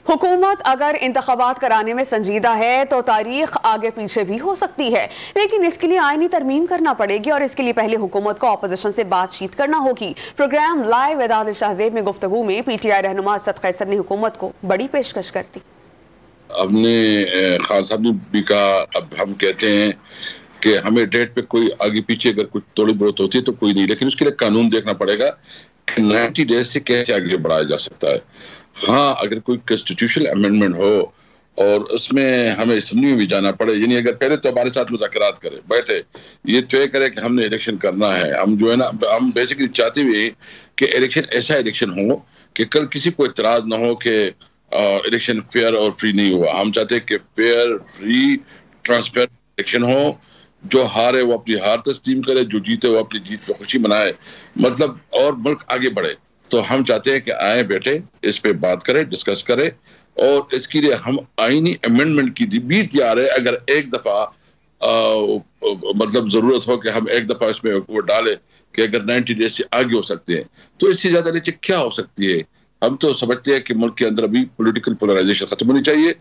حکومت اگر انتخابات کرانے میں سنجیدہ ہے تو تاریخ آگے پیچھے بھی ہو سکتی ہے، لیکن اس کے لیے آئینی ترمیم کرنا پڑے گی اور اس کے لیے پہلے حکومت کو اپوزیشن سے بات چیت کرنا ہوگی۔ پروگرام لائیو وداد شاہ زیب میں گفتگو میں پی ٹی آئی رہنما اسد قیصر نے حکومت کو بڑی پیشکش کر دی۔ اب نے خان صاحب نے بھی کہا، اب ہم کہتے ہیں کہ ہمیں ڈیٹ پہ کوئی آگے پیچھے اگر کچھ تھوڑی بہت ہوتی ہے تو کوئی نہیں، لیکن اس کے لیے قانون دیکھنا پڑے گا کہ 90 ڈیز سے کیسے آگے بڑھایا جا سکتا ہے۔ ہاں، اگر کوئی کنسٹیٹیوشنل امینڈمنٹ ہو اور اس میں ہمیں اسمبلی میں بھی جانا پڑے، یعنی اگر پہلے تو ہمارے ساتھ مذاکرات کرے، بیٹھے، یہ طے کرے کہ ہم نے الیکشن کرنا ہے، ہم جو ہے نا ہم بیسیکلی چاہتے ہوئے کہ الیکشن ایسا الیکشن ہو کہ کل کسی کو اعتراض نہ ہو کہ الیکشن فیئر اور فری نہیں ہوا۔ ہم چاہتے ہیں کہ فیئر، فری، ٹرانسپیرنٹ الیکشن ہو، جو ہارے وہ اپنی ہار تسلیم کرے، جو جیتے وہ اپنی جیت پہ خوشی منائے، مطلب اور ملک آگے بڑھے۔ تو ہم چاہتے ہیں کہ آئیں بیٹھے، اس پہ بات کریں، ڈسکس کریں، اور اس کے لیے ہم آئینی امینڈمنٹ کی بھی تیار ہے۔ اگر ایک دفعہ مطلب ضرورت ہو کہ ہم ایک دفعہ اس میں وہ ڈالیں کہ اگر 90 ڈیز سے آگے ہو سکتے ہیں تو اس سے زیادہ نیچے کیا ہو سکتی ہے۔ ہم تو سمجھتے ہیں کہ ملک کے اندر ابھی پولیٹیکل پولرائزیشن ختم ہونی چاہیے۔